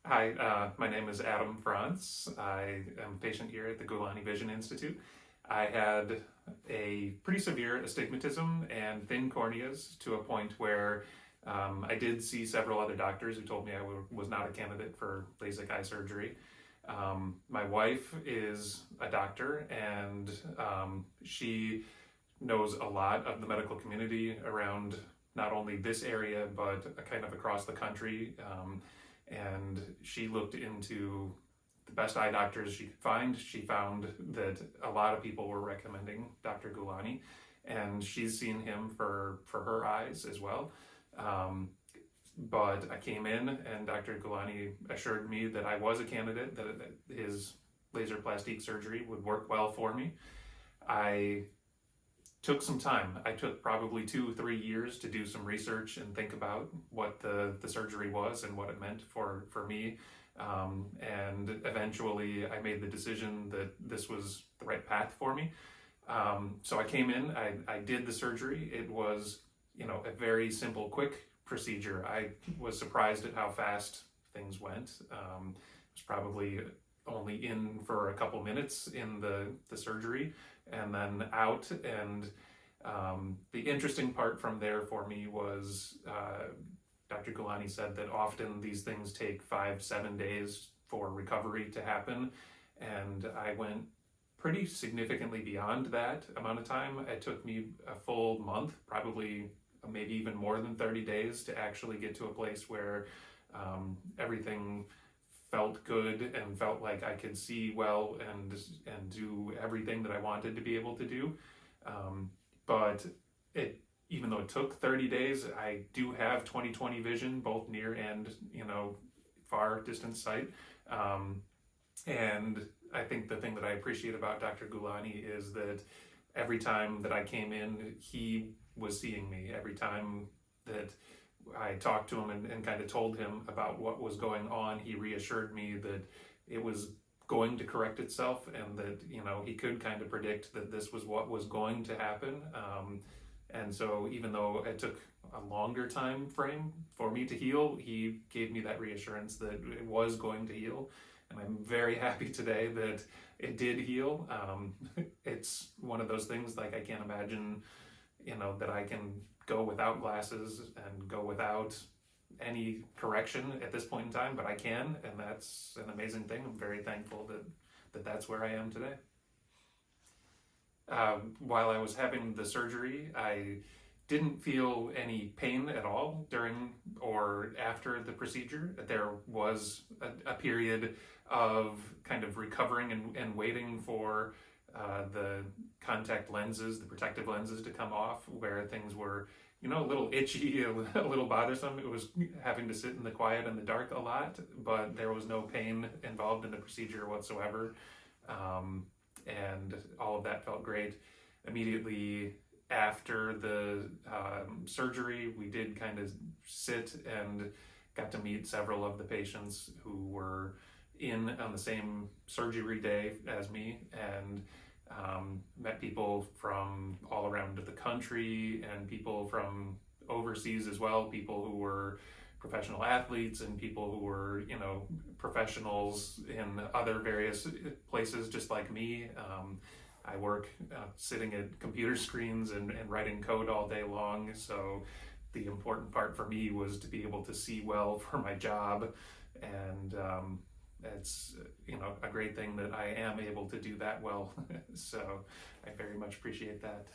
Hi, my name is Adam Franz. I am a patient here at the Gulani Vision Institute. I had a pretty severe astigmatism and thin corneas to a point where I did see several other doctors who told me I was not a candidate for LASIK eye surgery. My wife is a doctor, and she knows a lot of the medical community around not only this area but kind of across the country. And she looked into the best eye doctors she could find. She found that a lot of people were recommending Dr. Gulani, and she's seen him for her eyes as well. But I came in and Dr. Gulani assured me that I was a candidate, that his LaZrPlastique surgery would work well for me. I took some time. I took probably 2-3 years to do some research and think about what the surgery was and what it meant for me. And eventually I made the decision that this was the right path for me. So I came in, I did the surgery. It was, a very simple, quick procedure. I was surprised at how fast things went. It was probably only in for a couple minutes in the surgery and then out. And the interesting part from there for me was Dr. Gulani said that often these things take 5-7 days for recovery to happen, and I went pretty significantly beyond that amount of time. It took me a full month, probably maybe even more than 30 days to actually get to a place where everything felt good and felt like I could see well and do everything that I wanted to be able to do. But even though it took 30 days, I do have 20/20 vision, both near and far distance sight. And I think the thing that I appreciate about Dr. Gulani is that every time that I came in, he was seeing me. Every time that I talked to him and kind of told him about what was going on, he reassured me that it was going to correct itself, and that he could kind of predict that this was what was going to happen. And so even though it took a longer time frame for me to heal, he gave me that reassurance that it was going to heal. And I'm very happy today that it did heal. It's one of those things, like, I can't imagine that I can go without glasses and go without any correction at this point in time, but I can, and that's an amazing thing. I'm very thankful that that's where I am today. While I was having the surgery, I didn't feel any pain at all during or after the procedure. There was a period of kind of recovering and waiting for the contact lenses, the protective lenses, to come off, where things were a little itchy, a little bothersome. It was having to sit in the quiet and the dark a lot, but there was no pain involved in the procedure whatsoever. And all of that felt great. Immediately after the surgery, we did kind of sit and got to meet several of the patients who were in on the same surgery day as me, and met people from all around the country and people from overseas as well, people who were professional athletes and people who were professionals in other various places just like me. I work sitting at computer screens and writing code all day long, so the important part for me was to be able to see well for my job, and it's a great thing that I am able to do that well. So I very much appreciate that.